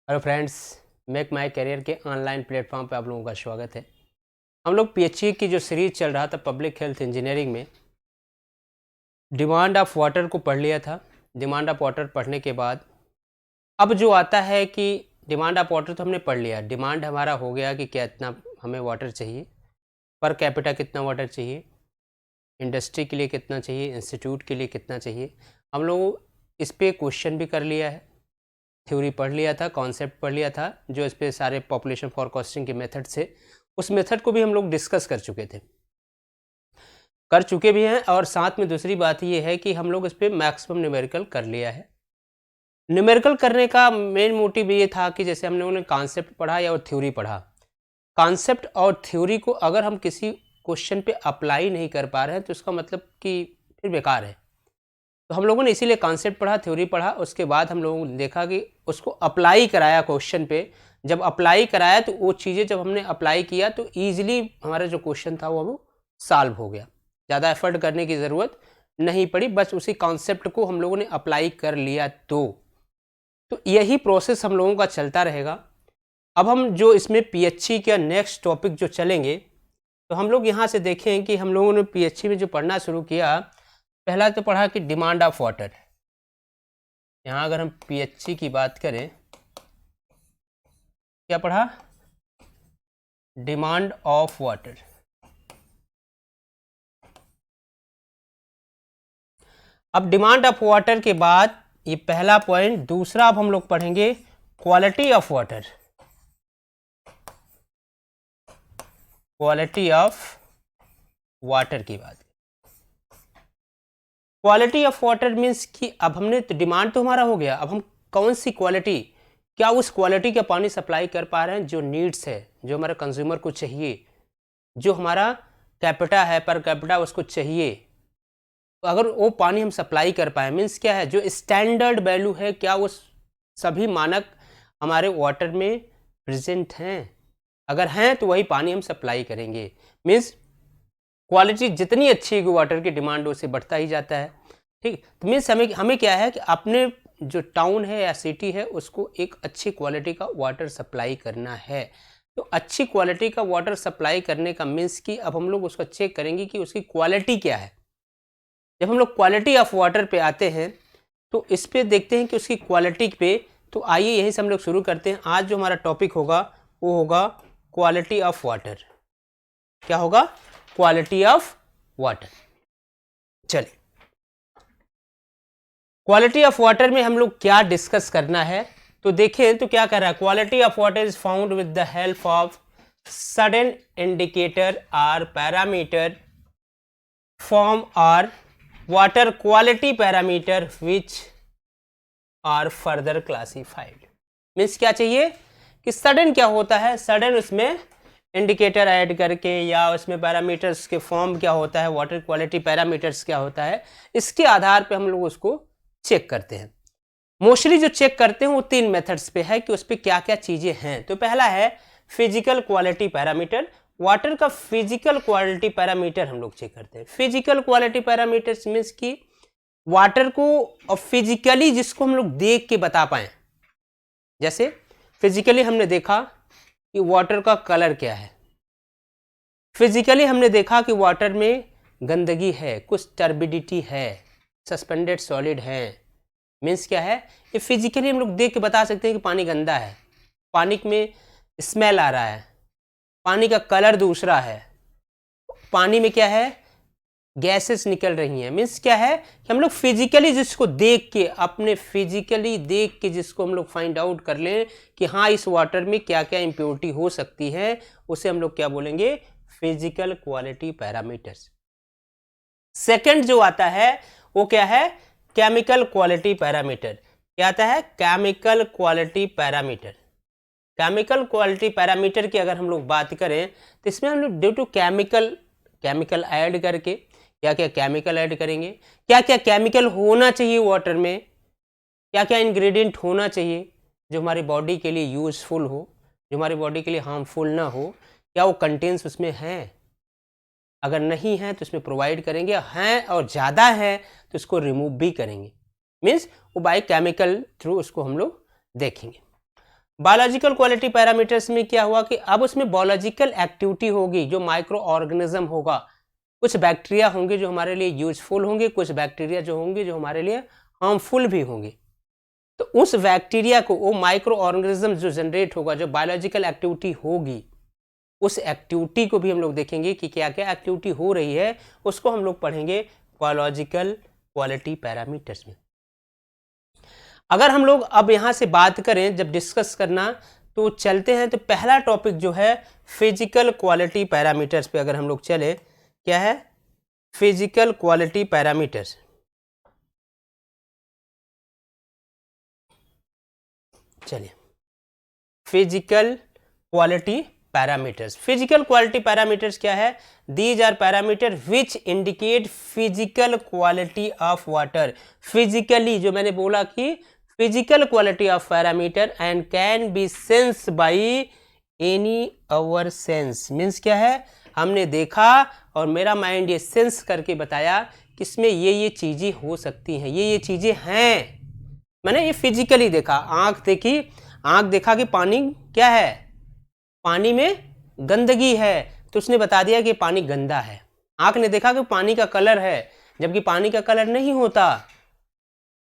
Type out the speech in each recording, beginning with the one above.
Hello friends, make my career के online platform पे आप लोगों का स्वागत है। हम लोग पीएचई की जो सीरीज चल रहा था पब्लिक हेल्थ इंजीनियरिंग में डिमांड ऑफ वाटर को पढ़ लिया था। डिमांड ऑफ वाटर पढ़ने के बाद अब जो आता है कि डिमांड ऑफ वाटर तो हमने पढ़ लिया। डिमांड हमारा हो गया कि क्या इतना हमें वाटर चाहिए, पर कैपिटा कितना वाटर चाहिए, इंडस्ट्री के लिए कितना चाहिए, इंस्टीट्यूट के लिए कितना चाहिए। हम लोग इस पर क्वेश्चन भी कर लिया है, थ्योरी पढ़ लिया था, कॉन्सेप्ट पढ़ लिया था, जो इस पे सारे पॉपुलेशन फॉरकास्टिंग के मेथड से उस मेथड को भी हम लोग डिस्कस कर चुके भी हैं। और साथ में दूसरी बात ये है कि हम लोग इस पर मैक्सिमम न्यूमेरिकल कर लिया है। न्यूमेरिकल करने का मेन मोटिव ये था कि जैसे हम लोगों ने कॉन्सेप्ट पढ़ा या और थ्योरी पढ़ा, कॉन्सेप्ट और थ्योरी को अगर हम किसी क्वेश्चन पे अप्लाई नहीं कर पा रहे हैं तो इसका मतलब कि फिर बेकार है। तो हम लोगों ने इसीलिए कॉन्सेप्ट पढ़ा, थ्योरी पढ़ा, उसके बाद हम लोगों ने देखा कि उसको अप्लाई कराया क्वेश्चन पे। जब अप्लाई कराया तो वो चीज़ें जब हमने अप्लाई किया तो ईजिली हमारा जो क्वेश्चन था वो सॉल्व हो गया। ज़्यादा एफर्ट करने की ज़रूरत नहीं पड़ी, बस उसी कॉन्सेप्ट को हम लोगों ने अप्लाई कर लिया। तो यही प्रोसेस हम लोगों का चलता रहेगा। अब हम जो इसमें पीएचई का नेक्स्ट टॉपिक जो चलेंगे, तो हम लोग यहाँ से देखें कि हम लोगों ने पीएचई में जो पढ़ना शुरू किया, पहला तो पढ़ा कि डिमांड ऑफ वाटर। यहाँ अगर हम पीएचई की बात करें, क्या पढ़ा? Demand of water. अब डिमांड ऑफ वाटर के बाद ये पहला पॉइंट। दूसरा अब हम लोग पढ़ेंगे quality of water. Quality of water की बात, क्वालिटी ऑफ वाटर मीन्स कि अब हमने तो डिमांड तो हमारा हो गया, अब हम कौन सी क्वालिटी, क्या उस क्वालिटी का पानी सप्लाई कर पा रहे हैं जो नीड्स है, जो हमारे कंज्यूमर को चाहिए, जो हमारा कैपिटा है, पर कैपिटा उसको चाहिए। तो अगर वो पानी हम सप्लाई कर पाए, मीन्स क्या है, जो स्टैंडर्ड वैल्यू है, क्या वो सभी मानक हमारे वाटर में प्रेजेंट हैं? अगर हैं तो वही पानी हम सप्लाई करेंगे। मीन्स क्वालिटी जितनी अच्छी होगी वाटर की, डिमांड उससे बढ़ता ही जाता है। ठीक, तो मीन्स हमें क्या है कि अपने जो टाउन है या सिटी है उसको एक अच्छी क्वालिटी का वाटर सप्लाई करना है। तो अच्छी क्वालिटी का वाटर सप्लाई करने का मीन्स कि अब हम लोग उसको चेक करेंगे कि उसकी क्वालिटी क्या है। जब हम लोग क्वालिटी ऑफ वाटर पे आते हैं तो इस पे देखते हैं कि उसकी क्वालिटी पे, तो आइए यहीं से हम लोग शुरू करते हैं। आज जो हमारा टॉपिक होगा वो होगा क्वालिटी ऑफ वाटर। क्या होगा? Quality of water. चलिए, क्वालिटी ऑफ वाटर में हम लोग क्या डिस्कस करना है, तो देखें तो क्या कर रहा है। Quality of water is found with the help of sudden indicator are parameter form are water quality parameter which are further classified. Means क्या चाहिए कि सडन क्या होता है, सडन उसमें इंडिकेटर ऐड करके या उसमें पैरामीटर्स के फॉर्म क्या होता है, वाटर क्वालिटी पैरामीटर्स क्या होता है, इसके आधार पे हम लोग उसको चेक करते हैं। मोस्टली जो चेक करते हैं वो 3 मेथड्स पे है कि उस पर क्या क्या चीज़ें हैं। तो पहला है फिजिकल क्वालिटी पैरामीटर। वाटर का फिजिकल क्वालिटी पैरामीटर हम लोग चेक करते हैं। फिजिकल क्वालिटी पैरामीटर्स मीन्स कि वाटर को फिजिकली जिसको हम लोग देख के बता पाएँ। जैसे फिजिकली हमने देखा कि वाटर का कलर क्या है, फिजिकली हमने देखा कि वाटर में गंदगी है, कुछ टर्बिडिटी है, सस्पेंडेड सॉलिड है। मीन्स क्या है, ये फिजिकली हम लोग देख के बता सकते हैं कि पानी गंदा है, पानी में स्मेल आ रहा है, पानी का कलर दूसरा है, पानी में क्या है, गैसेस निकल रही हैं। मीन्स क्या है कि हम लोग फिजिकली जिसको देख के, अपने फिजिकली देख के जिसको हम लोग फाइंड आउट कर लें कि हाँ इस वाटर में क्या क्या इम्प्योरिटी हो सकती है, उसे हम लोग क्या बोलेंगे, फिजिकल क्वालिटी पैरामीटर्स। सेकंड जो आता है वो क्या है, केमिकल क्वालिटी पैरामीटर। क्या आता है? Chemical quality parameter. Chemical quality parameter की अगर हम लोग बात करें तो इसमें हम लोग ड्यू टू केमिकल ऐड करके क्या क्या केमिकल ऐड करेंगे, क्या क्या केमिकल होना चाहिए वाटर में, क्या क्या इंग्रेडिएंट होना चाहिए जो हमारी बॉडी के लिए यूजफुल हो, जो हमारी बॉडी के लिए हार्मफुल ना हो, क्या वो कंटेंट्स उसमें हैं। अगर नहीं है तो इसमें प्रोवाइड करेंगे, हैं और ज़्यादा है तो इसको रिमूव भी करेंगे। मीन्स वो बाय केमिकल थ्रू उसको हम लोग देखेंगे। बायोलॉजिकल क्वालिटी पैरामीटर्स में क्या हुआ कि अब उसमें बायोलॉजिकल एक्टिविटी होगी, जो माइक्रो ऑर्गेनिज्म होगा, कुछ बैक्टीरिया होंगे जो हमारे लिए यूजफुल होंगे, कुछ बैक्टीरिया जो होंगे जो हमारे लिए हार्मफुल भी होंगे। तो उस बैक्टीरिया को, वो माइक्रो ऑर्गेनिज्म जो जनरेट होगा, जो बायोलॉजिकल एक्टिविटी होगी, उस एक्टिविटी को भी हम लोग देखेंगे कि क्या क्या एक्टिविटी हो रही है, उसको हम लोग पढ़ेंगे बायोलॉजिकल क्वालिटी पैरामीटर्स में। अगर हम लोग अब यहाँ से बात करें, जब डिस्कस करना, तो चलते हैं, तो पहला टॉपिक जो है फिजिकल क्वालिटी पैरामीटर्स पे अगर हम लोग चले, क्या है? Physical quality parameters. चलिए, physical quality parameters. Physical quality parameters क्या है? These are parameter which indicate physical quality of water. Physically, जो मैंने बोला कि physical quality of parameter and can be sense by any our sense. Means क्या है? हमने देखा और मेरा माइंड ये सेंस करके बताया कि इसमें ये चीज़ें हो सकती हैं, ये चीज़ें हैं। मैंने ये फिजिकली देखा, आँख देखी, आँख देखा कि पानी क्या है, पानी में गंदगी है, तो उसने बता दिया कि पानी गंदा है। आँख ने देखा कि पानी का कलर है, जबकि पानी का कलर नहीं होता,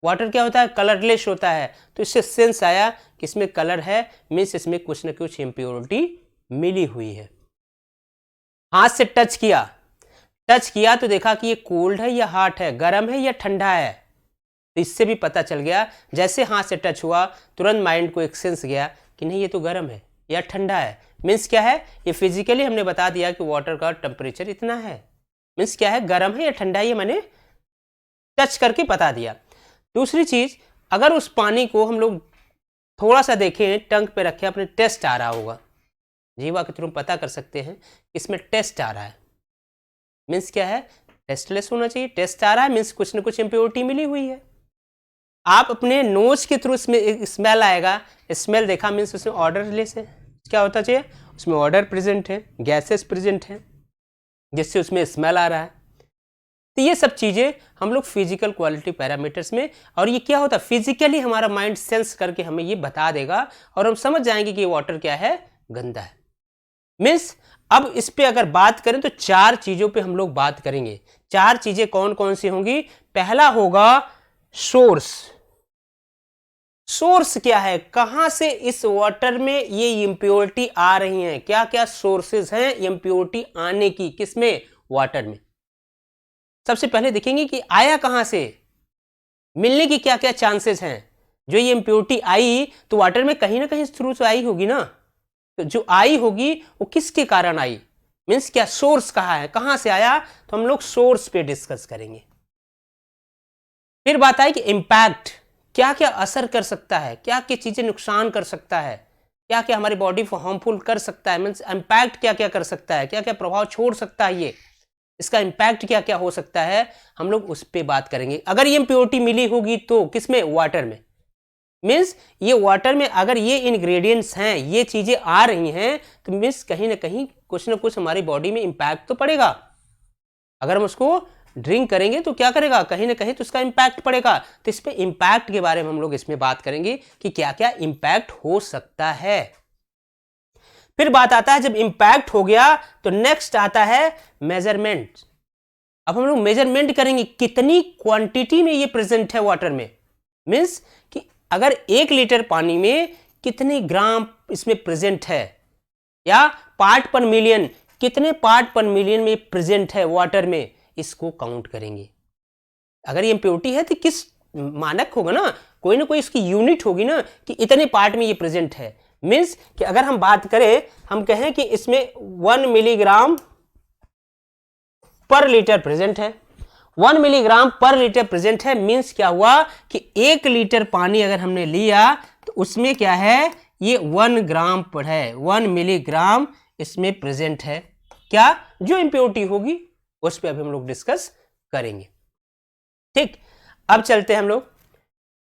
वाटर क्या होता है? कलरलेस होता है। तो इससे सेंस आया कि इसमें कलर है, मीन्स इसमें कुछ न कुछ इम्प्योरिटी मिली हुई है। हाथ से टच किया तो देखा कि ये कोल्ड है या हॉट है, गर्म है या ठंडा है। तो इससे भी पता चल गया, जैसे हाथ से टच हुआ तुरंत माइंड को एक सेंस गया कि नहीं, ये तो गर्म है या ठंडा है। मीन्स क्या है? ये फिजिकली हमने बता दिया कि वाटर का टेम्परेचर इतना है। मीन्स क्या है? गर्म है या ठंडा है, ये मैंने टच करके बता दिया। दूसरी चीज, अगर उस पानी को हम लोग थोड़ा सा देखें, टंग पे रखें, अपने टेस्ट आ रहा होगा, जीवा के थ्रू पता कर सकते हैं इसमें टेस्ट आ रहा है। मीन्स क्या है? टेस्टलेस होना चाहिए। टेस्ट आ रहा है मीन्स कुछ न कुछ इम्प्योरिटी मिली हुई है। आप अपने नोज के थ्रू इसमें एक स्मेल आएगा, स्मेल देखा मीन्स उसमें ऑर्डरलेस है। क्या होता चाहिए? उसमें ऑर्डर प्रेजेंट है, गैसेस प्रेजेंट है, जिससे उसमें स्मेल आ रहा है। तो ये सब चीज़ें हम लोग फिजिकल क्वालिटी पैरामीटर्स में, और ये क्या होता है? फिजिकली हमारा माइंड सेंस करके हमें ये बता देगा और हम समझ जाएंगे कि ये वाटर क्या है? गंदा है। मीन्स अब इस पे अगर बात करें तो 4 चीज़ों पे हम लोग बात करेंगे। 4 चीज़ें कौन कौन सी होंगी? पहला होगा सोर्स। सोर्स क्या है? कहां से इस वाटर में ये इम्प्योरिटी आ रही हैं? क्या क्या सोर्सेज हैं इम्प्योरिटी आने की? किसमें? वाटर में। सबसे पहले देखेंगे कि आया कहां से, मिलने की क्या क्या चांसेस हैं। जो ये इम्प्योरिटी आई तो वाटर में कहीं ना कहीं थ्रू से आई होगी ना, तो जो आई होगी वो किसके कारण आई? मीन्स क्या? सोर्स कहाँ है, कहां से आया? तो हम लोग सोर्स पे डिस्कस करेंगे। फिर बात आई कि इम्पैक्ट, क्या क्या असर कर सकता है, क्या क्या चीजें नुकसान कर सकता है, क्या क्या हमारी बॉडी को हार्मफुल कर सकता है। मीन्स इम्पैक्ट क्या क्या कर सकता है, क्या क्या प्रभाव छोड़ सकता है, ये इसका इम्पैक्ट क्या क्या हो सकता है, हम लोग उस पर बात करेंगे। अगर ये इम्प्योरिटी मिली होगी तो किसमें? वाटर में। मीन्स ये वाटर में अगर ये इंग्रेडिएंट्स हैं, ये चीजें आ रही हैं, तो मीन्स कहीं ना कहीं कुछ ना कुछ हमारी बॉडी में इम्पैक्ट तो पड़ेगा। अगर हम उसको ड्रिंक करेंगे तो क्या करेगा? कहीं ना कहीं तो उसका इम्पैक्ट पड़ेगा। तो इस पे इम्पैक्ट के बारे में हम लोग इसमें बात करेंगे कि क्या क्या इम्पैक्ट हो सकता है। फिर बात आता है, जब इम्पैक्ट हो गया तो नेक्स्ट आता है मेजरमेंट। अब हम लोग मेजरमेंट करेंगे कितनी क्वांटिटी में ये प्रेजेंट है वाटर में। मीन्स कि अगर 1 लीटर पानी में कितने ग्राम इसमें प्रेजेंट है, या पार्ट पर मिलियन, कितने पार्ट पर मिलियन में प्रेजेंट है वाटर में, इसको काउंट करेंगे। अगर ये इम्प्योरिटी है तो किस मानक होगा ना, कोई ना कोई इसकी यूनिट होगी ना कि इतने पार्ट में ये प्रेजेंट है। मीन्स कि अगर हम बात करें, हम कहें कि इसमें 1 मिलीग्राम पर लीटर प्रेजेंट है, 1 मिलीग्राम पर लीटर प्रेजेंट है। मीन्स क्या हुआ कि 1 लीटर पानी अगर हमने लिया तो उसमें क्या है? ये 1 ग्राम पर है, 1 मिलीग्राम इसमें प्रेजेंट है। क्या? जो इम्प्योरिटी होगी उस पर अभी हम लोग डिस्कस करेंगे। ठीक, अब चलते हैं हम लोग।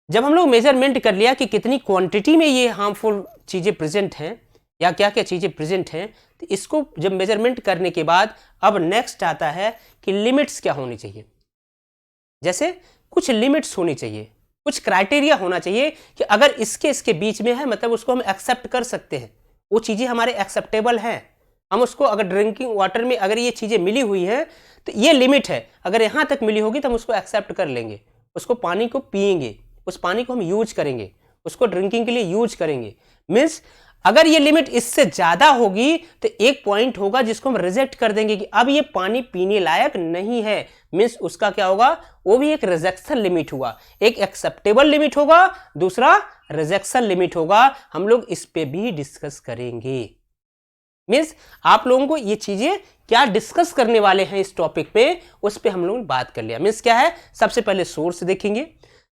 जब हम लोग मेजरमेंट कर लिया कि कितनी क्वांटिटी में ये हार्मफुल चीज़ें प्रेजेंट हैं या क्या क्या चीज़ें प्रेजेंट हैं, तो इसको जब मेजरमेंट करने के बाद अब नेक्स्ट आता है कि लिमिट्स क्या होनी चाहिए। जैसे कुछ लिमिट्स होनी चाहिए। कुछ क्राइटेरिया होना चाहिए कि अगर इसके बीच में है मतलब उसको हम एक्सेप्ट कर सकते हैं, वो चीज़ें हमारे एक्सेप्टेबल हैं। हम उसको अगर ड्रिंकिंग वाटर में अगर ये चीज़ें मिली हुई हैं तो ये लिमिट है, अगर यहाँ तक मिली होगी तो हम उसको एक्सेप्ट कर लेंगे, उसको पानी को पिएंगे, उस पानी को हम यूज करेंगे, उसको ड्रिंकिंग के लिए यूज करेंगे। मीन्स अगर ये लिमिट इससे ज़्यादा होगी तो एक पॉइंट होगा जिसको हम रिजेक्ट कर देंगे कि अब ये पानी पीने लायक नहीं है। मीन्स उसका क्या होगा, वो भी एक रिजेक्शन लिमिट हुआ, एक एक्सेप्टेबल लिमिट होगा, दूसरा रिजेक्शन लिमिट होगा। हम लोग इस पे भी डिस्कस करेंगे। मीन्स आप लोगों को ये चीजें क्या डिस्कस करने वाले हैं इस टॉपिक पे, उस पे हम लोग बात कर लिया। मीन्स क्या है, सबसे पहले सोर्स देखेंगे,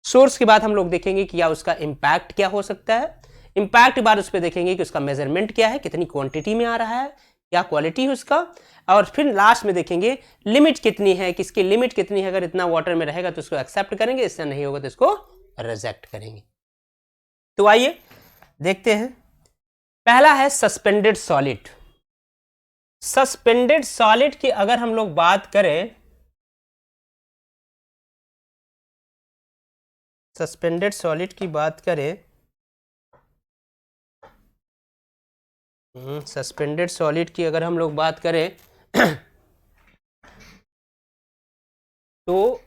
सोर्स के बाद हम लोग देखेंगे कि क्या उसका इंपैक्ट क्या हो सकता है, इंपैक्ट के बाद उस पर देखेंगे कि उसका मेजरमेंट क्या है, कितनी क्वांटिटी में आ रहा है, क्या क्वालिटी है उसका, और फिर लास्ट में देखेंगे लिमिट कितनी है, किसकी लिमिट कितनी है, अगर इतना वाटर में रहेगा तो उसको एक्सेप्ट करेंगे, इससे नहीं होगा तो इसको रिजेक्ट करेंगे। तो आइए देखते हैं, पहला है सस्पेंडेड सॉलिड। सस्पेंडेड सॉलिड की अगर हम लोग बात करें, सस्पेंडेड सॉलिड की बात करें, सस्पेंडेड सॉलिड की अगर हम लोग बात करें तो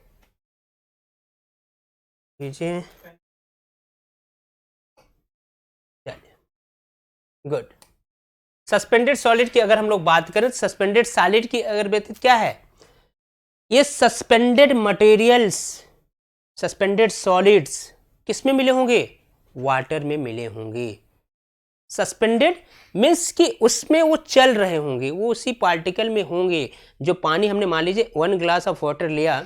लीजिए, गुड। सस्पेंडेड सॉलिड की अगर हम लोग बात करें, सस्पेंडेड सॉलिड की अगर बात क्या है, ये सस्पेंडेड मटेरियल्स, सस्पेंडेड सॉलिड्स किस में मिले होंगे, वाटर में मिले होंगे। सस्पेंडेड मीन्स कि उसमें वो चल रहे होंगे, वो उसी पार्टिकल में होंगे। जो पानी हमने मान लीजिए 1 ग्लास ऑफ वाटर लिया,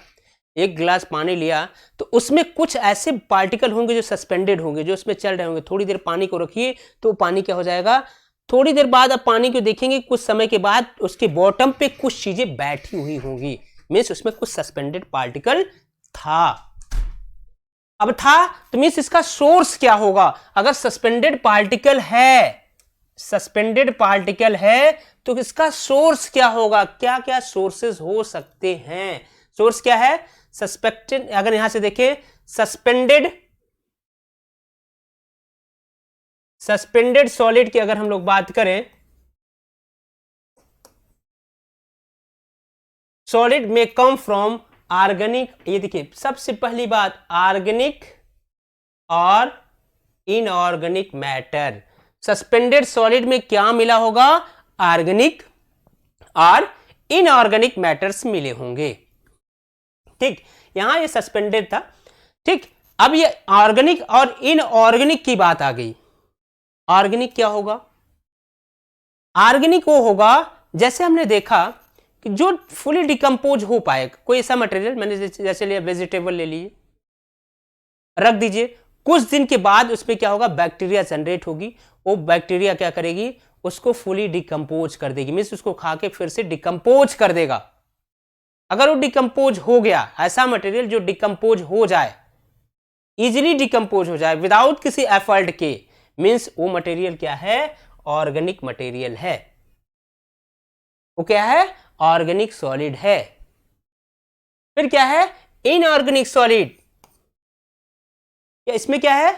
1 ग्लास पानी लिया, तो उसमें कुछ ऐसे पार्टिकल होंगे जो सस्पेंडेड होंगे, जो उसमें चल रहे होंगे। थोड़ी देर पानी को रखिए तो पानी क्या हो जाएगा, थोड़ी देर बाद आप पानी को देखेंगे, कुछ समय के बाद उसके बॉटम पे कुछ चीजें बैठी हुई होंगी, मीन्स उसमें कुछ सस्पेंडेड पार्टिकल था। अब था तो मीन्स इसका सोर्स क्या होगा, अगर सस्पेंडेड पार्टिकल है, सस्पेंडेड पार्टिकल है तो इसका सोर्स क्या होगा, क्या क्या सोर्सेस हो सकते हैं। सोर्स क्या है, सस्पेक्टेड, अगर यहां से देखें सस्पेंडेड सॉलिड की अगर हम लोग बात करें, सॉलिड में कम फ्रॉम ऑर्गेनिक, ये देखिए सबसे पहली बात, ऑर्गेनिक और इनऑर्गेनिक मैटर। सस्पेंडेड सॉलिड में क्या मिला होगा, ऑर्गेनिक और इनऑर्गेनिक मैटर्स मिले होंगे। ठीक, यहां ये सस्पेंडेड था। ठीक, अब ये ऑर्गेनिक और इनऑर्गेनिक की बात आ गई। ऑर्गेनिक क्या होगा, ऑर्गेनिक वो होगा जैसे हमने देखा कि जो फुली डिकम्पोज हो पाए, कोई ऐसा मटेरियल मैंने जैसे लिया, वेजिटेबल ले लिए, रख दीजिए, कुछ दिन के बाद उसमें क्या होगा, बैक्टीरिया जनरेट होगी, वो बैक्टीरिया क्या करेगी, उसको फुली डिकम्पोज कर देगी, मीन्स उसको खा के फिर से डिकम्पोज कर देगा। अगर वो डिकम्पोज हो गया, ऐसा मटेरियल जो डिकम्पोज हो जाए, इजिली डिकम्पोज हो जाए विदाउट किसी एफर्ट के, मीन्स वो मटेरियल क्या है, ऑर्गेनिक मटेरियल है। वो क्या है, ऑर्गेनिक सॉलिड है। फिर क्या है, इनऑर्गेनिक सॉलिड, इसमें क्या है,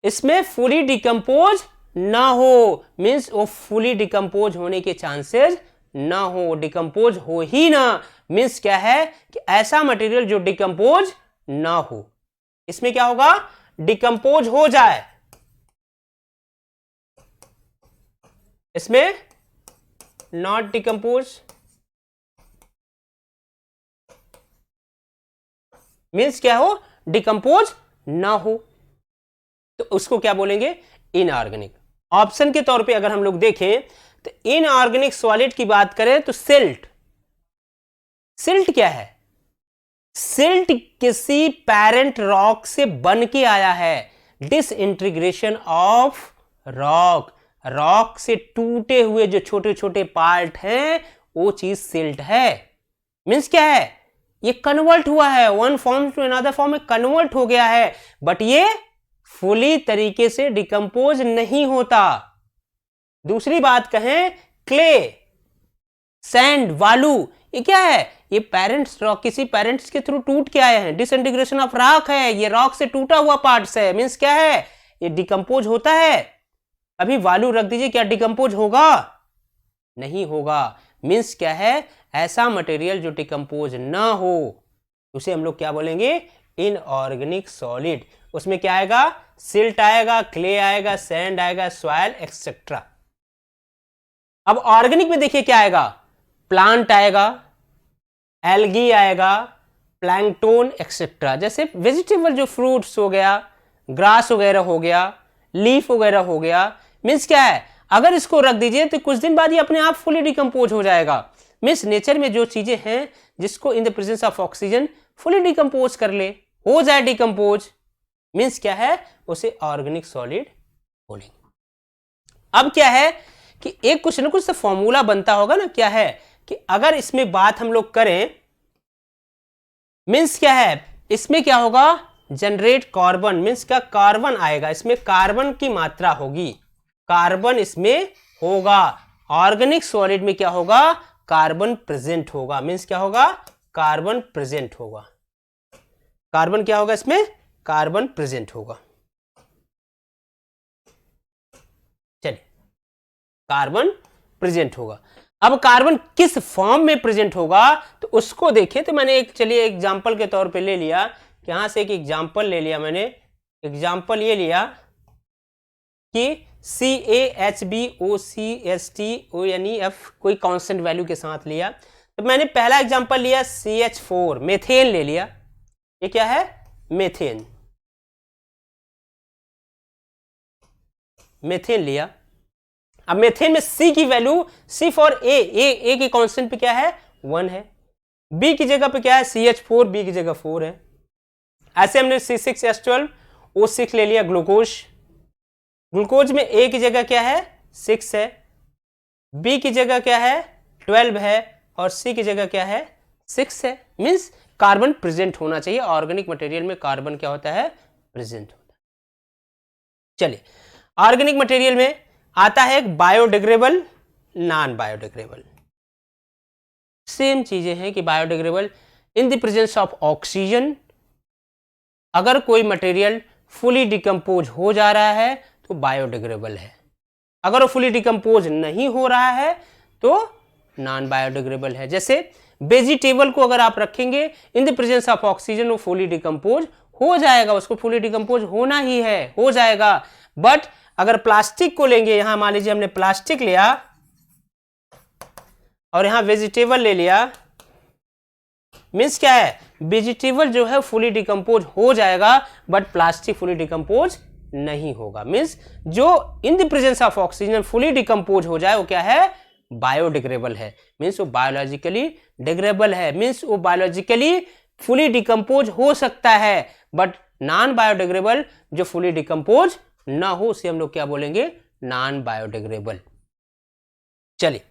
इसमें फुली डिकम्पोज ना हो, मीन्स वो फुली डिकम्पोज होने के चांसेस ना हो, डिकम्पोज हो ही ना, मीन्स क्या है कि ऐसा मटेरियल जो डिकम्पोज ना हो। इसमें क्या होगा, डिकम्पोज हो जाए, इसमें नॉट डिकम्पोज, मीन्स क्या हो, डिकम्पोज ना हो, तो उसको क्या बोलेंगे, इनऑर्गेनिक। ऑप्शन के तौर पे अगर हम लोग देखें तो इनऑर्गेनिक सॉलिड की बात करें तो सिल्ट। सिल्ट क्या है, सिल्ट किसी पैरेंट रॉक से बन के आया है, डिसइंटीग्रेशन ऑफ रॉक, रॉक से टूटे हुए जो छोटे छोटे पार्ट हैं वो चीज सिल्ट है। मीन्स क्या है, ये कन्वर्ट हुआ है, one form to another form में कन्वर्ट हो गया है, बट ये फुली तरीके से डिकम्पोज नहीं होता। दूसरी बात कहें, क्ले, सैंड, बालू, ये क्या है, ये पेरेंट्स रॉक किसी पेरेंट्स के थ्रू टूट के आए हैं, डिसइंटीग्रेशन ऑफ रॉक है, ये रॉक से टूटा हुआ पार्ट्स है, मीन्स क्या है, ये डिकम्पोज होता है। अभी वालू रख दीजिए, क्या डिकम्पोज होगा? नहीं होगा। मीन्स क्या है, ऐसा मटेरियल जो डिकम्पोज ना हो उसे हम लोग क्या बोलेंगे, इनऑर्गेनिक सॉलिड। उसमें क्या आएगा, सिल्ट आएगा, क्ले आएगा, सैंड आएगा, सॉइल एक्सेट्रा। अब ऑर्गेनिक में देखिए क्या आएगा, प्लांट आएगा, एल्गी आएगा, प्लैंकटोन एक्सेट्रा। जैसे वेजिटेबल जो फ्रूट्स हो गया, ग्रास वगैरह हो गया, लीफ वगैरह हो गया। मीन्स क्या है, अगर इसको रख दीजिए तो कुछ दिन बाद ये अपने आप फुली डिकम्पोज हो जाएगा। मीन्स नेचर में जो चीजें हैं जिसको in the presence of oxygen fully decompose कर ले, हो जाए डिकम्पोज, मीन्स क्या है, उसे ऑर्गेनिक सॉलिड बोलेंगे। अब क्या है कि एक कुछ ना कुछ तो फॉर्मूला बनता होगा ना, क्या है कि अगर इसमें बात हम लोग करें, मीन्स क्या है, इसमें क्या होगा, जनरेट कार्बन, मीन्स क्या, कार्बन आएगा, इसमें कार्बन की मात्रा होगी, कार्बन इसमें होगा। ऑर्गेनिक सॉलिड में क्या होगा, कार्बन प्रेजेंट होगा। मीन्स क्या होगा, कार्बन प्रेजेंट होगा। कार्बन क्या होगा इसमें, कार्बन प्रेजेंट होगा। चलिए, कार्बन प्रेजेंट होगा। अब कार्बन किस फॉर्म में प्रेजेंट होगा तो उसको देखें। तो मैंने एक, चलिए एग्जांपल के तौर पे ले लिया, यहां से एक एग्जांपल ले लिया मैंने। एग्जांपल ये लिया कि CaHbOCSTONEF कोई कांस्टेंट वैल्यू के साथ लिया। तो मैंने पहला एग्जांपल लिया CH4, मेथेन ले लिया। ये क्या है, मेथेन, मेथेन लिया। अब मेथेन में C की वैल्यू, C फॉर A के कांस्टेंट पे क्या है, 1 है। B की जगह पे क्या है, CH4, B की जगह 4 है। ऐसे हमने C6H12O6 ले लिया, ग्लूकोज। ग्लूकोज में A की जगह क्या है, 6 है, B की जगह क्या है, 12 है, और C की जगह क्या है, 6 है। मीन्स कार्बन प्रेजेंट होना चाहिए। ऑर्गेनिक मटेरियल में कार्बन क्या होता है, प्रेजेंट होता है। चलिए, ऑर्गेनिक मटेरियल में आता है एक बायोडिग्रेडेबल, नॉन बायोडिग्रेडेबल। सेम चीजें हैं कि biodegradable in the presence of oxygen. अगर कोई मटेरियल फुली डिकम्पोज हो जा रहा है तो बायोडिग्रेडेबल है, अगर वो फुली डिकम्पोज नहीं हो रहा है तो नॉन बायोडिग्रेडेबल है। जैसे वेजिटेबल को अगर आप रखेंगे in the presence of oxygen, वो फुली डिकम्पोज हो जाएगा, उसको फुली डिकम्पोज होना ही है, हो जाएगा। बट अगर प्लास्टिक को लेंगे, यहां मान लीजिए हमने प्लास्टिक लिया और यहां वेजिटेबल ले लिया, मीन्स क्या है, वेजिटेबल जो है फुली डिकम्पोज हो जाएगा बट प्लास्टिक फुली डिकम्पोज नहीं होगा। मीन्स जो in the presence of oxygen fully decompose हो जाए वो क्या है, बायोडिग्रेडेबल है। मीन्स वो बायोलॉजिकली डिग्रेडेबल है। मीन्स वो बायोलॉजिकली फुली डिकम्पोज हो सकता है, बट नॉन बायोडिग्रेडेबल जो फुली डिकम्पोज ना हो उसे हम लोग क्या बोलेंगे, नॉन बायोडिग्रेडेबल। चलिए,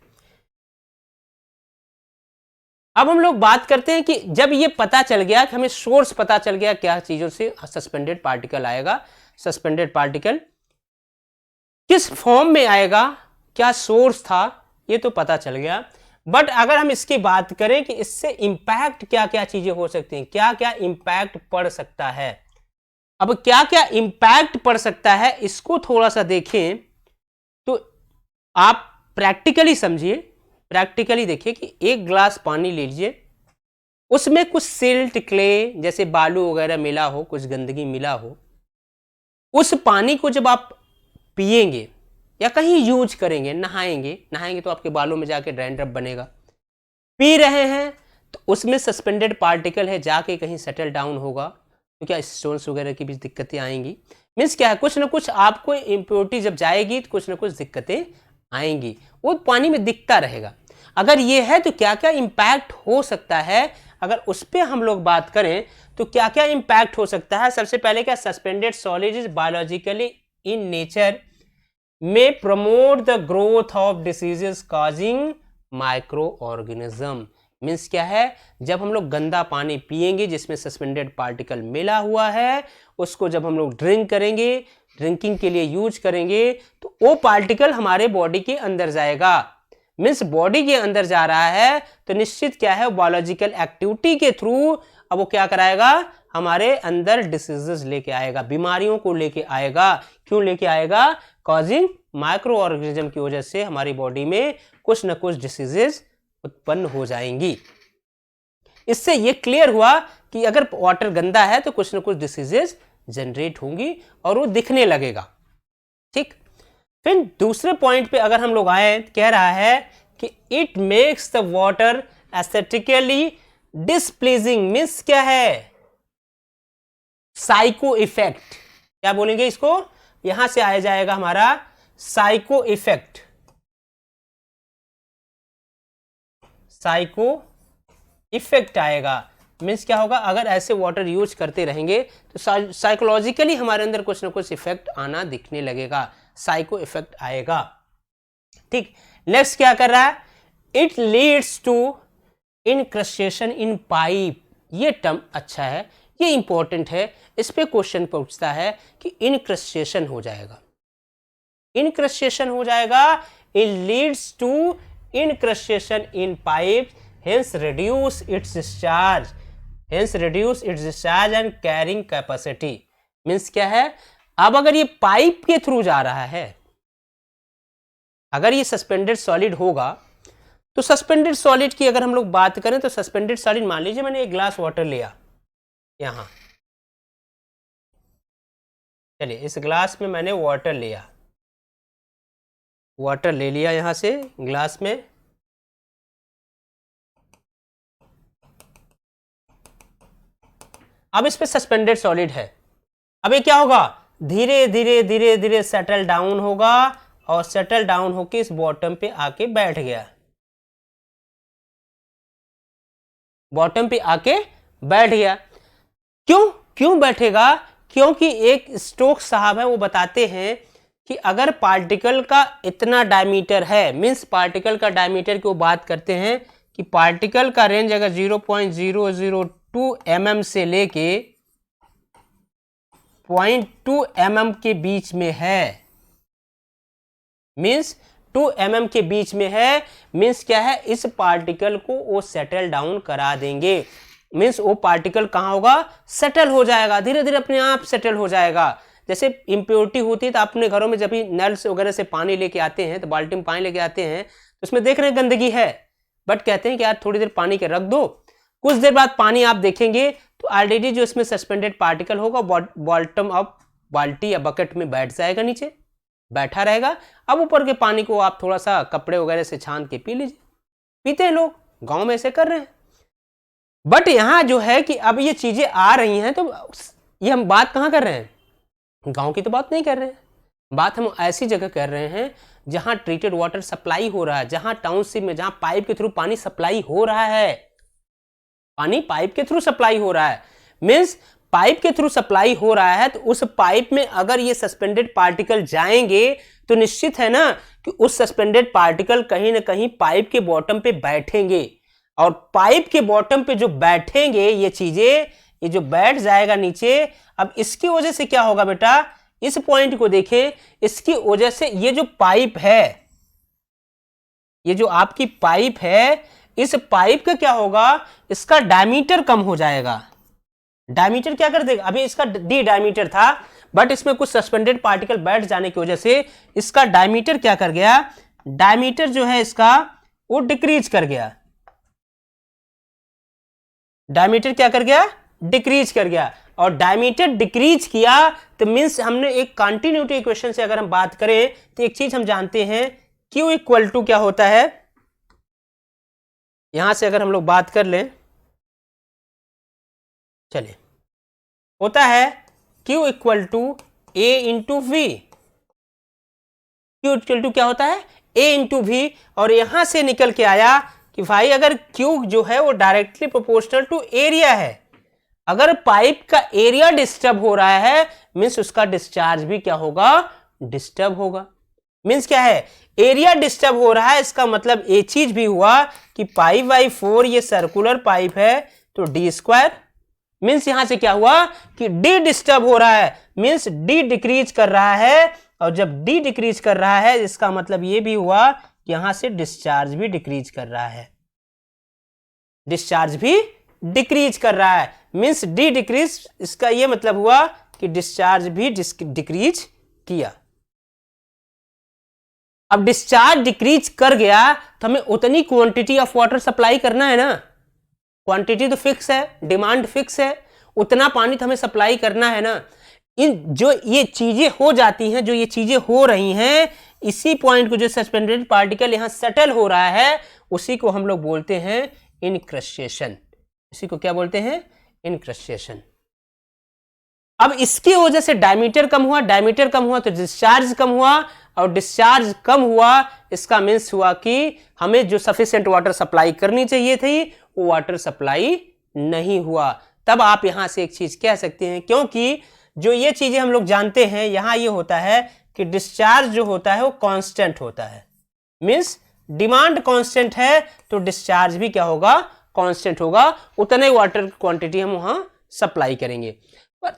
अब हम लोग बात करते हैं कि जब ये पता चल गया कि हमें सोर्स पता चल गया क्या चीजों से सस्पेंडेड पार्टिकल आएगा, सस्पेंडेड पार्टिकल किस फॉर्म में आएगा, क्या सोर्स था, ये तो पता चल गया। बट अगर हम इसकी बात करें कि इससे इंपैक्ट क्या क्या चीजें हो सकती हैं, क्या क्या इंपैक्ट पड़ सकता है, अब क्या क्या इंपैक्ट पड़ सकता है इसको थोड़ा सा देखें तो आप प्रैक्टिकली समझिए, प्रैक्टिकली देखिए कि एक ग्लास पानी लीजिए, उसमें कुछ सिल्ट, क्ले जैसे बालू वगैरह मिला हो, कुछ गंदगी मिला हो, उस पानी को जब आप पिएंगे या कहीं यूज करेंगे, नहाएंगे तो आपके बालों में जाके डैंड्रफ बनेगा। पी रहे हैं तो उसमें सस्पेंडेड पार्टिकल है, जाके कहीं सेटल डाउन होगा तो क्या स्टोन्स वगैरह की भी दिक्कतें आएंगी। मीन्स क्या है, कुछ ना कुछ आपको इम्प्योरिटी जब जाएगी तो कुछ ना कुछ दिक्कतें आएंगी, वो पानी में दिखता रहेगा। अगर ये है तो क्या क्या इंपैक्ट हो सकता है, अगर उस पर हम लोग बात करें तो क्या क्या इंपैक्ट हो सकता है। सबसे पहले क्या, suspended solid is biologically in nature may promote the growth of diseases causing microorganism। Means क्या है, जब हम लोग गंदा पानी पिएंगे जिसमें सस्पेंडेड पार्टिकल मिला हुआ है, उसको जब हम लोग ड्रिंक करेंगे, ड्रिंकिंग के लिए यूज करेंगे तो वो पार्टिकल हमारे बॉडी के अंदर जाएगा। मीन्स बॉडी के अंदर जा रहा है तो निश्चित क्या है, बायोलॉजिकल एक्टिविटी के थ्रू अब वो क्या कराएगा, हमारे अंदर डिसीजेस लेके आएगा, बीमारियों को लेके आएगा। क्यों लेके आएगा, कॉजिंग माइक्रो ऑर्गेनिज्म की वजह से हमारी बॉडी में कुछ न कुछ डिसीजेस उत्पन्न हो जाएंगी। इससे ये क्लियर हुआ कि अगर वाटर गंदा है तो कुछ न कुछ डिसीजेस जनरेट होंगी और वो दिखने लगेगा। ठीक, फिर दूसरे पॉइंट पे अगर हम लोग आए, कह रहा है कि it makes the water aesthetically displeasing. Means क्या है, साइको इफेक्ट। क्या बोलेंगे इसको, यहां से आ जाएगा हमारा साइको इफेक्ट। साइको इफेक्ट आएगा। मीन्स क्या होगा, अगर ऐसे वाटर यूज करते रहेंगे तो साइकोलॉजिकली हमारे अंदर कुछ ना कुछ इफेक्ट आना दिखने लगेगा, साइको इफेक्ट आएगा। ठीक, नेक्स्ट क्या कर रहा है, it leads to incrustation in pipe. ये टर्म अच्छा है, ये इंपॉर्टेंट है, इस पे क्वेश्चन पूछता है कि इनक्रस्टेशन हो जाएगा, इनक्रस्टेशन हो जाएगा। It leads to incrustation in pipe, hence reduce its discharge, hence reduce its discharge and carrying capacity। Means क्या है, अब अगर ये पाइप के थ्रू जा रहा है, अगर ये सस्पेंडेड सॉलिड होगा तो सस्पेंडेड सॉलिड की अगर हम लोग बात करें तो सस्पेंडेड सॉलिड, मान लीजिए मैंने एक ग्लास वाटर लिया यहां, चलिए इस ग्लास में मैंने वाटर लिया, वाटर ले लिया यहां से ग्लास में, अब इस पे सस्पेंडेड सॉलिड है। अब ये क्या होगा, धीरे धीरे धीरे धीरे सेटल डाउन होगा और सेटल डाउन होके इस बॉटम पे आके बैठ गया, बॉटम पे आके बैठ गया। क्यों क्यों बैठेगा, क्योंकि एक स्टोक्स साहब है वो बताते हैं कि अगर पार्टिकल का इतना डायमीटर है, मींस पार्टिकल का डायमीटर की वो बात करते हैं कि पार्टिकल का रेंज अगर 0.002 mm से लेके 0.2 mm के बीच में है, मींस 2 mm के बीच में है, मींस क्या है, इस पार्टिकल को वो सेटल डाउन करा देंगे। मींस वो पार्टिकल कहाँ होगा, सेटल हो जाएगा, धीरे धीरे अपने आप सेटल हो जाएगा। जैसे इम्प्योरिटी होती है तो अपने घरों में जब भी नल से वगैरह से पानी लेके आते हैं, तो बाल्टी में पानी लेके आते हैं तो उसमें देख रहे हैं गंदगी है, बट कहते हैं कि यार थोड़ी देर पानी के रख दो, कुछ देर बाद पानी आप देखेंगे तो ऑलरेडी जो इसमें सस्पेंडेड पार्टिकल होगा बॉटम ऑफ बाल्टी या बकेट में बैठ जाएगा, नीचे बैठा रहेगा। अब ऊपर के पानी को आप थोड़ा सा कपड़े वगैरह से छान के पी लीजिए, पीते हैं लोग, गांव में ऐसे कर रहे हैं। बट यहां जो है कि अब ये चीजें आ रही हैं, तो ये हम बात कहां कर रहे हैं, गांव की तो बात नहीं कर रहे हैं, बात हम ऐसी जगह कर रहे हैं जहां ट्रीटेड वाटर सप्लाई हो रहा है, जहां टाउनशिप में जहां पाइप के थ्रू पानी सप्लाई हो रहा है, पानी पाइप के थ्रू सप्लाई हो रहा है। मींस पाइप के थ्रू सप्लाई हो रहा है तो उस पाइप में अगर ये सस्पेंडेड पार्टिकल जाएंगे तो निश्चित है ना कि उस सस्पेंडेड पार्टिकल कहीं ना कहीं पाइप के बॉटम पे बैठेंगे, और पाइप के बॉटम पे जो बैठेंगे ये चीजें, ये जो बैठ जाएगा नीचे, अब इसकी वजह से क्या होगा बेटा, इस पॉइंट को देखें, इसकी वजह से ये जो पाइप है, ये जो आपकी पाइप है, इस पाइप का क्या होगा, इसका डायमीटर कम हो जाएगा। डायमीटर क्या कर देगा, अभी इसका डी डायमीटर था, बट इसमें कुछ सस्पेंडेड पार्टिकल बैठ जाने की वजह से इसका डायमीटर क्या कर गया, डायमीटर जो है इसका वो डिक्रीज कर गया, डायमीटर क्या कर गया, डिक्रीज कर गया। और डायमीटर डिक्रीज किया तो मींस हमने एक कंटिन्यूटी इक्वेशन से अगर हम बात करें तो एक चीज हम जानते हैं, Q इक्वल टू क्या होता है, यहां से अगर हम लोग बात कर लें, चलिए होता है Q equal to A into V, Q equal to क्या होता है, A इंटू वी। और यहां से निकल के आया कि भाई अगर Q जो है वो डायरेक्टली प्रोपोर्शनल टू एरिया है, अगर पाइप का एरिया डिस्टर्ब हो रहा है मींस उसका डिस्चार्ज भी क्या होगा, डिस्टर्ब होगा। मींस क्या है, एरिया डिस्टर्ब हो रहा है, इसका मतलब ये चीज भी हुआ कि पाई बाई 4 ये सर्कुलर पाइप है तो डी स्क्वायर, मींस यहां से क्या हुआ कि डी डिस्टर्ब हो रहा है, मींस डी डिक्रीज कर रहा है, और जब डी डिक्रीज कर रहा है इसका मतलब ये भी हुआ यहां से डिस्चार्ज भी डिक्रीज कर रहा है, डिस्चार्ज भी डिक्रीज कर रहा है, मींस डी डिक्रीज, इसका ये मतलब हुआ कि डिस्चार्ज भी डिक्रीज किया। अब डिस्चार्ज डिक्रीज कर गया तो हमें उतनी क्वांटिटी ऑफ वाटर सप्लाई करना है ना, क्वांटिटी तो फिक्स है, डिमांड फिक्स है, उतना पानी तो हमें सप्लाई करना है ना। इन जो ये चीजें हो जाती हैं, जो ये चीजें हो रही हैं, इसी पॉइंट को जो सस्पेंडेड पार्टिकल यहां सेटल हो रहा है उसी को हम लोग बोलते हैं इनक्रस्टेशन। इसी को क्या बोलते हैं? इनक्रस्टेशन। अब इसकी वजह से डायमीटर कम हुआ, डायमीटर कम हुआ तो डिस्चार्ज कम हुआ, और डिस्चार्ज कम हुआ इसका मीन्स हुआ कि हमें जो सफिशिएंट वाटर सप्लाई करनी चाहिए थी वो वाटर सप्लाई नहीं हुआ। तब आप यहां से एक चीज कह सकते हैं, क्योंकि जो ये चीजें हम लोग जानते हैं, यहां ये होता है कि डिस्चार्ज जो होता है वो कांस्टेंट होता है, मीन्स डिमांड कांस्टेंट है तो डिस्चार्ज भी क्या होगा? कांस्टेंट होगा, उतने वाटर क्वांटिटी हम वहां सप्लाई करेंगे।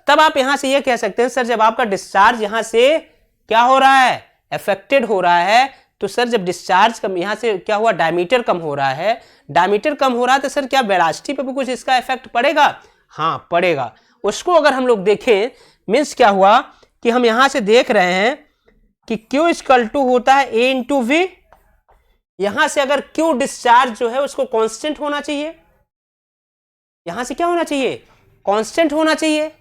तब आप यहां से ये कह सकते हैं, सर जब आपका डिस्चार्ज यहां से क्या हो रहा है? अफेक्टेड हो रहा है, तो सर जब डिस्चार्ज कम, यहां से क्या हुआ? डायमीटर कम हो रहा है, डायमीटर कम हो रहा है तो सर क्या वेलोसिटी पे भी कुछ इसका इफेक्ट पड़ेगा? हाँ पड़ेगा। उसको अगर हम लोग देखें, मीन्स क्या हुआ कि हम यहां से देख रहे हैं कि Q इक्वल टू होता है A इंटू वी। यहां से अगर Q डिस्चार्ज जो है उसको कांस्टेंट होना चाहिए, यहां से क्या होना चाहिए? कांस्टेंट होना चाहिए।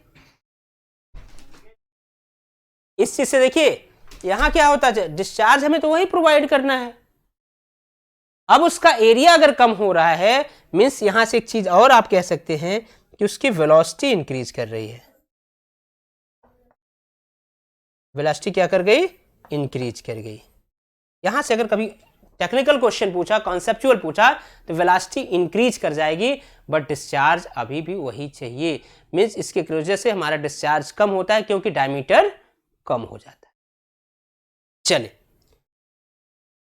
इस चीज से देखिए यहां क्या होता है, डिस्चार्ज हमें तो वही प्रोवाइड करना है। अब उसका एरिया अगर कम हो रहा है, मीन्स यहां से एक चीज और आप कह सकते हैं कि उसकी वेलोसिटी इंक्रीज कर रही है। वेलोसिटी क्या कर गई? इंक्रीज कर गई। यहां से अगर कभी टेक्निकल क्वेश्चन पूछा, कॉन्सेप्चुअल पूछा, तो वेलोसिटी इंक्रीज कर जाएगी, बट डिस्चार्ज अभी भी वही चाहिए। मीन्स इसके वजह से हमारा डिस्चार्ज कम होता है क्योंकि डायमीटर कम हो जाता है। चलिए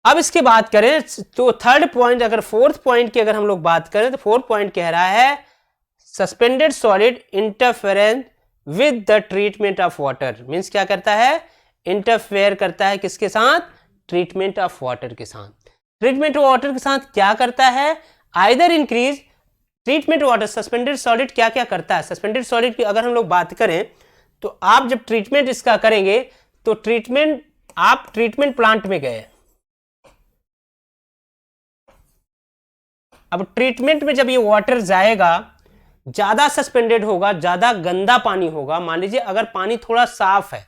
अब इसकी बात करें तो थर्ड पॉइंट, अगर फोर्थ पॉइंट की अगर हम लोग बात करें तो फोर्थ पॉइंट कह रहा है suspended solid interference with the treatment of water. Means क्या करता है? इंटरफेयर करता है किसके साथ? ट्रीटमेंट ऑफ वाटर के साथ। ट्रीटमेंट ऑफ वाटर के साथ क्या करता है? Either increase treatment water. Suspended solid क्या क्या करता है? सस्पेंडेड सॉलिड की अगर हम लोग बात करें तो आप जब ट्रीटमेंट इसका करेंगे तो ट्रीटमेंट, आप ट्रीटमेंट प्लांट में गए, अब ट्रीटमेंट में जब ये वाटर जाएगा, ज्यादा सस्पेंडेड होगा, ज्यादा गंदा पानी होगा। मान लीजिए अगर पानी थोड़ा साफ है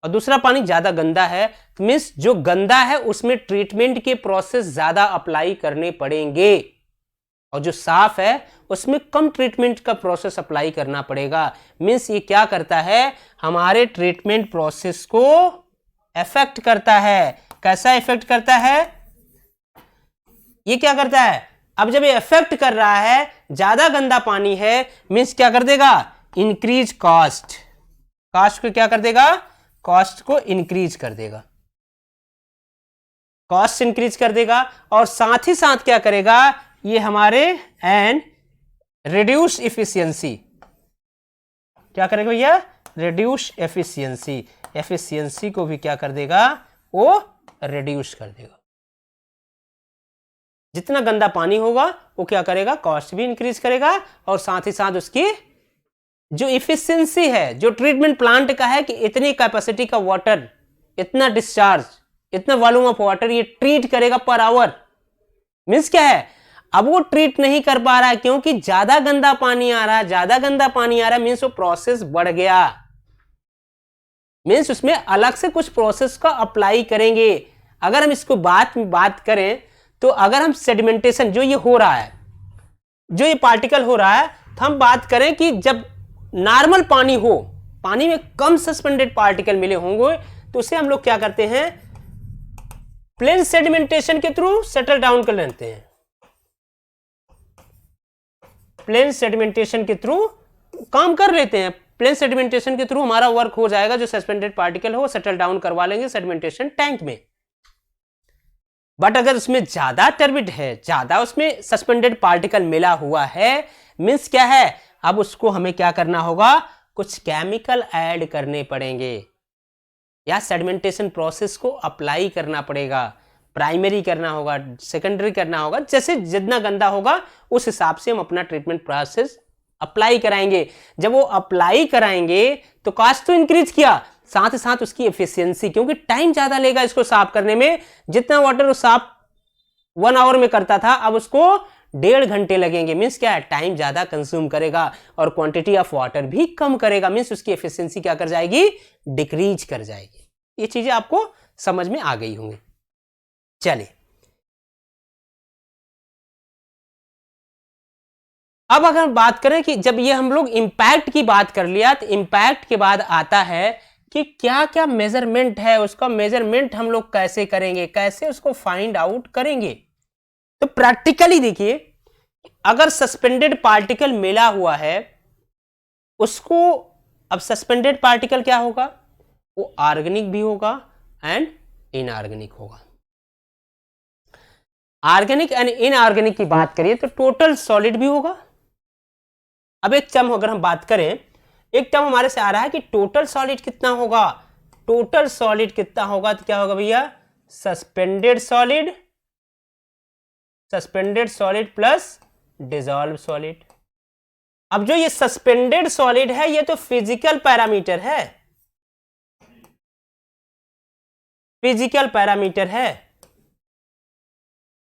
और दूसरा पानी ज्यादा गंदा है, तो मीन्स जो गंदा है उसमें ट्रीटमेंट के प्रोसेस ज्यादा अप्लाई करने पड़ेंगे, और जो साफ है उसमें कम ट्रीटमेंट का प्रोसेस अप्लाई करना पड़ेगा। मीन्स ये क्या करता है? हमारे ट्रीटमेंट प्रोसेस को इफेक्ट करता है। कैसा इफेक्ट करता है? ये क्या करता है? अब जब ये इफेक्ट कर रहा है, ज्यादा गंदा पानी है, मीन्स क्या कर देगा? Increase cost. कॉस्ट को क्या कर देगा? कॉस्ट को इंक्रीज कर देगा, कॉस्ट इंक्रीज कर देगा। और साथ ही साथ क्या करेगा? ये हमारे एंड रिड्यूस इफिशियंसी, क्या करेगा भैया? Reduce efficiency. एफिशिएंसी को भी क्या कर देगा? वो रिड्यूस कर देगा। जितना गंदा पानी होगा वो क्या करेगा? कॉस्ट भी इंक्रीज करेगा, और साथ ही साथ उसकी जो इफिशियंसी है, जो ट्रीटमेंट प्लांट का है कि इतनी कैपेसिटी का वाटर, इतना डिस्चार्ज, इतना वॉल्यूम ऑफ वाटर ये ट्रीट करेगा पर आवर। मीन्स क्या है? अब वो ट्रीट नहीं कर पा रहा है क्योंकि ज्यादा गंदा पानी आ रहा है, ज्यादा गंदा पानी आ रहा है, मीन्स वो प्रोसेस बढ़ गया। मीन्स उसमें अलग से कुछ प्रोसेस का अप्लाई करेंगे। अगर हम इसको बात करें तो अगर हम सेडिमेंटेशन जो ये हो रहा है, जो ये पार्टिकल हो रहा है, तो हम बात करें कि जब नॉर्मल पानी हो, पानी में कम सस्पेंडेड पार्टिकल मिले होंगे, तो उसे हम लोग क्या करते हैं? प्लेन सेडिमेंटेशन के थ्रू सेटल डाउन कर लेते हैं। प्लेन सेडिमेंटेशन के थ्रू काम कर लेते हैं। प्लेन सेडिमेंटेशन के थ्रू हमारा वर्क हो जाएगा, जो सस्पेंडेड पार्टिकल हो सेटल डाउन करवा लेंगे सेडिमेंटेशन टैंक में। बट अगर उसमें ज्यादा टर्बिड है, ज्यादा उसमें सस्पेंडेड पार्टिकल मिला हुआ है, मीन्स क्या है? अब उसको हमें क्या करना होगा? कुछ केमिकल ऐड करने पड़ेंगे या सेडिमेंटेशन प्रोसेस को अप्लाई करना पड़ेगा। प्राइमरी करना होगा, सेकेंडरी करना होगा, जैसे जितना गंदा होगा उस हिसाब से हम अपना ट्रीटमेंट प्रोसेस अप्लाई कराएंगे। जब वो अप्लाई कराएंगे तो कॉस्ट तो इंक्रीज किया, साथ ही साथ उसकी एफिशिएंसी, क्योंकि टाइम ज्यादा लेगा इसको साफ करने में। जितना वाटर साफ 1 आवर में करता था, अब उसको 1.5 घंटे लगेंगे। मीन्स क्या है, टाइम ज्यादा कंज्यूम करेगा और क्वांटिटी ऑफ वाटर भी कम करेगा। मीन्स उसकी एफिशिएंसी क्या कर जाएगी, डिक्रीज कर जाएगी। ये चीजें आपको समझ में आ गई होंगी। चलिए अब अगर हम बात करें कि जब ये हम लोग इंपैक्ट की बात कर लिया, तो इंपैक्ट के बाद आता है कि क्या क्या मेजरमेंट है, उसका मेजरमेंट हम लोग कैसे करेंगे, कैसे उसको फाइंड आउट करेंगे। तो प्रैक्टिकली देखिए, अगर सस्पेंडेड पार्टिकल मिला हुआ है उसको, अब सस्पेंडेड पार्टिकल क्या होगा, वो ऑर्गेनिक भी होगा एंड इनऑर्गेनिक होगा। ऑर्गेनिक एंड इनऑर्गेनिक की बात करिए तो टोटल सॉलिड भी होगा। अब एक टर्म अगर हम बात करें, एक टर्म हमारे से आ रहा है कि टोटल सॉलिड कितना होगा, टोटल सॉलिड कितना होगा, तो क्या होगा भैया, suspended solid, suspended solid plus dissolve solid. अब जो ये सस्पेंडेड सॉलिड है ये तो फिजिकल पैरामीटर है, फिजिकल पैरामीटर है,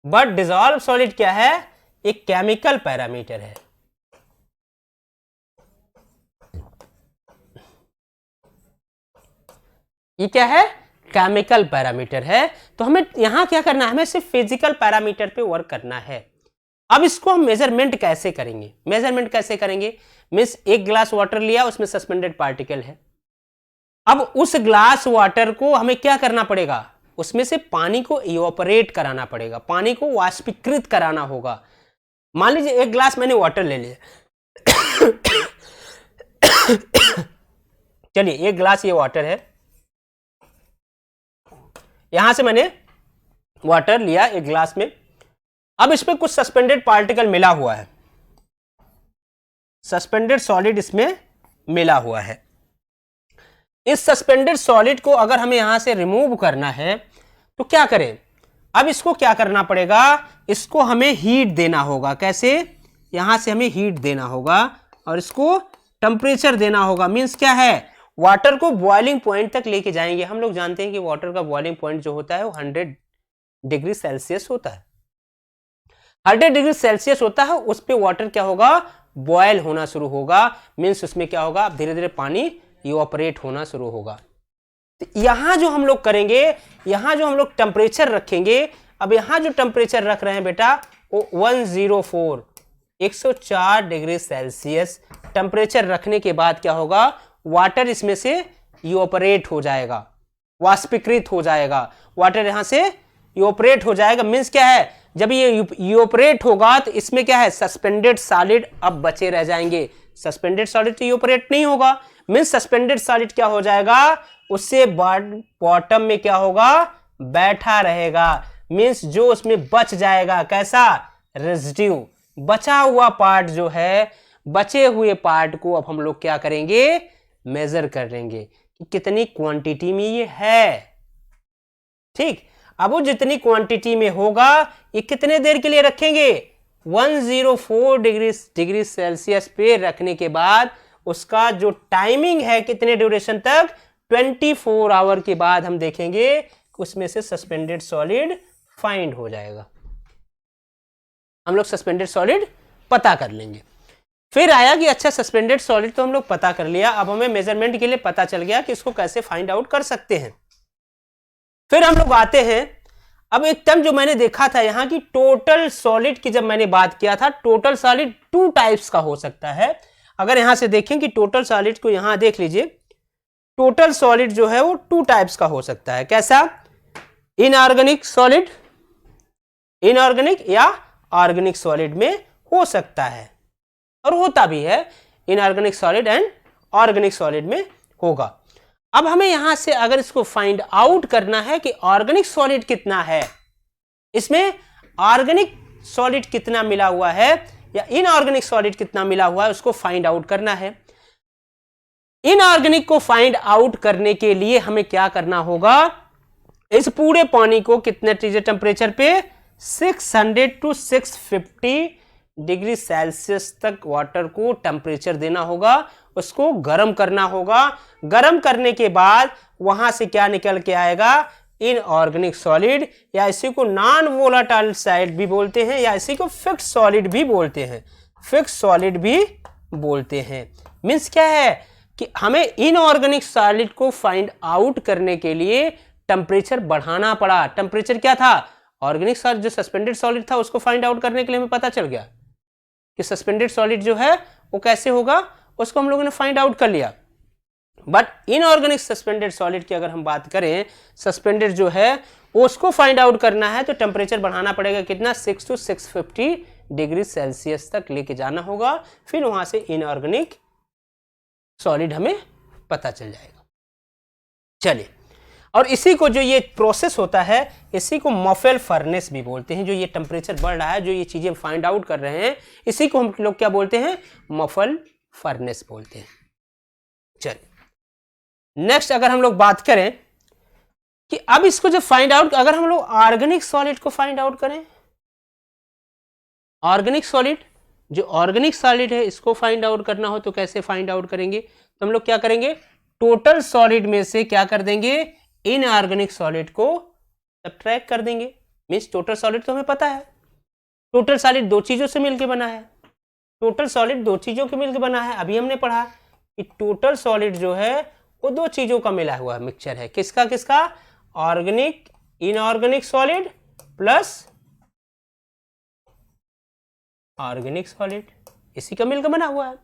बट डिसॉल्व सॉलिड क्या है, एक केमिकल पैरामीटर है। ये क्या है, केमिकल पैरामीटर है। तो हमें यहां क्या करना है, हमें सिर्फ फिजिकल पैरामीटर पे वर्क करना है। अब इसको हम मेजरमेंट कैसे करेंगे, मेजरमेंट कैसे करेंगे, मीन्स एक ग्लास वाटर लिया, उसमें सस्पेंडेड पार्टिकल है। अब उस ग्लास वाटर को हमें क्या करना पड़ेगा, उसमें से पानी को इवापोरेट कराना पड़ेगा, पानी को वाष्पीकृत कराना होगा। मान लीजिए एक ग्लास मैंने वाटर ले लिया चलिए एक ग्लास ये वाटर है, यहां से मैंने वाटर लिया एक ग्लास में। अब इसमें कुछ सस्पेंडेड पार्टिकल मिला हुआ है, सस्पेंडेड सॉलिड इसमें मिला हुआ है। इस सस्पेंडेड सॉलिड को अगर हमें यहां से रिमूव करना है तो क्या करें, अब इसको क्या करना पड़ेगा, इसको हमें हीट देना होगा। कैसे, यहां से हमें हीट देना होगा और इसको टेम्परेचर देना होगा। मींस क्या है, वाटर को बॉइलिंग पॉइंट तक लेके जाएंगे। हम लोग जानते हैं कि वाटर का बॉइलिंग पॉइंट जो होता है वो 100 डिग्री सेल्सियस होता है। 100 डिग्री सेल्सियस होता है, उस पे वाटर क्या होगा, बॉयल होना शुरू होगा। मींस उसमें क्या होगा, धीरे धीरे पानी इवापोरेट होना शुरू होगा। तो यहां जो हम लोग करेंगे, यहां जो हम लोग टेम्परेचर रखेंगे, अब यहां जो टेम्परेचर रख रहे हैं बेटा वो 104 104 डिग्री सेल्सियस टेम्परेचर रखने के बाद क्या होगा, वाटर इसमें से इवापोरेट हो जाएगा, वाष्पीकृत हो जाएगा। वाटर यहां से इवापोरेट हो जाएगा। मींस क्या है, जब ये इवापोरेट होगा तो इसमें क्या है, सस्पेंडेड सॉलिड अब बचे रह जाएंगे। सस्पेंडेड सॉलिड तो इवापोरेट नहीं होगा, मींस सस्पेंडेड सॉलिड क्या हो जाएगा, उससे बॉटम में क्या होगा, बैठा रहेगा। मींस जो उसमें बच जाएगा, कैसा, रेजिड्यू, बचा हुआ पार्ट जो है, बचे हुए पार्ट को अब हम लोग क्या करेंगे, मेजर कर लेंगे कि कितनी क्वांटिटी में ये है। ठीक, अब वो जितनी क्वांटिटी में होगा ये कितने देर के लिए रखेंगे, 104 डिग्री सेल्सियस पे रखने के बाद उसका जो टाइमिंग है कितने ड्यूरेशन तक, 24 आवर के बाद हम देखेंगे उसमें से सस्पेंडेड सॉलिड फाइंड हो जाएगा। हम लोग सस्पेंडेड सॉलिड पता कर लेंगे। फिर आया कि अच्छा सस्पेंडेड सॉलिड तो हम लोग पता कर लिया, अब हमें मेजरमेंट के लिए पता चल गया कि इसको कैसे फाइंड आउट कर सकते हैं। फिर हम लोग आते हैं, अब एक टर्म जो मैंने देखा था यहां की टोटल सॉलिड की, जब मैंने बात किया था, टोटल सॉलिड 2 टाइप्स का हो सकता है। अगर यहां से देखें कि टोटल सॉलिड को, यहां देख लीजिए, टोटल सॉलिड जो है वो 2 टाइप्स का हो सकता है। कैसा, इनऑर्गेनिक सॉलिड, इनऑर्गेनिक या ऑर्गेनिक सॉलिड में हो सकता है, और होता भी है, inorganic solid and organic solid में होगा। अब हमें यहां से अगर इसको फाइंड आउट करना है कि ऑर्गेनिक सॉलिड कितना है, इसमें ऑर्गेनिक सॉलिड कितना मिला हुआ है या इनऑर्गेनिक सॉलिड कितना मिला हुआ है, उसको फाइंड आउट करना है। इनऑर्गेनिक को फाइंड आउट करने के लिए हमें क्या करना होगा, इस पूरे पानी को कितने टेम्परेचर पे 600 टू 650 डिग्री सेल्सियस तक वाटर को टेम्परेचर देना होगा, उसको गर्म करना होगा। गर्म करने के बाद वहां से क्या निकल के आएगा, इनऑर्गेनिक सॉलिड, या इसी को नॉन वोलाटाइल सॉलिड भी बोलते हैं, या इसी को फिक्स सॉलिड भी बोलते हैं, फिक्स सॉलिड भी बोलते हैं। मीन्स क्या है कि हमें इनऑर्गेनिक सॉलिड को फाइंड आउट करने के लिए टेम्परेचर बढ़ाना पड़ा। टेम्परेचर क्या था, ऑर्गेनिक सॉलिड जो सस्पेंडेड सॉलिड था उसको फाइंड आउट करने के लिए हमें पता चल गया कि सस्पेंडेड सॉलिड जो है वो कैसे होगा, उसको हम लोगों ने फाइंड आउट कर लिया। बट इनऑर्गेनिक सस्पेंडेड सॉलिड की अगर हम बात करें, सस्पेंडेड जो है उसको फाइंड आउट करना है तो टेम्परेचर बढ़ाना पड़ेगा, कितना 6 टू 650 डिग्री सेल्सियस तक लेके जाना होगा, फिर वहां से इनऑर्गेनिक सॉलिड हमें पता चल जाएगा। चलिए, और इसी को जो ये प्रोसेस होता है इसी को मफेल फर्नेस भी बोलते हैं। जो ये टेम्परेचर बढ़ रहा है, जो ये चीजें फाइंड आउट कर रहे हैं, इसी को हम लोग क्या बोलते हैं, मफेल फर्नेस बोलते हैं। चलिए नेक्स्ट अगर हम लोग बात करें कि अब इसको जो फाइंड आउट, अगर हम लोग ऑर्गेनिक सॉलिड को फाइंड आउट करें, ऑर्गेनिक सॉलिड, जो ऑर्गेनिक सॉलिड है इसको फाइंड आउट करना हो तो कैसे फाइंड आउट करेंगे, तो हम लोग क्या करेंगे, टोटल सॉलिड में से क्या कर देंगे, इनऑर्गेनिक सॉलिड को सब्ट्रैक्ट कर देंगे। मींस टोटल सॉलिड तो हमें पता है, टोटल सॉलिड दो चीजों से मिलकर बना है, टोटल सॉलिड दो चीजों के मिलकर बना है। अभी हमने पढ़ा कि टोटल सॉलिड जो है वो दो चीजों का मिला हुआ मिक्सचर है, किसका किसका, organic inorganic solid plus organic solid, इसी का मिलकर बना हुआ है।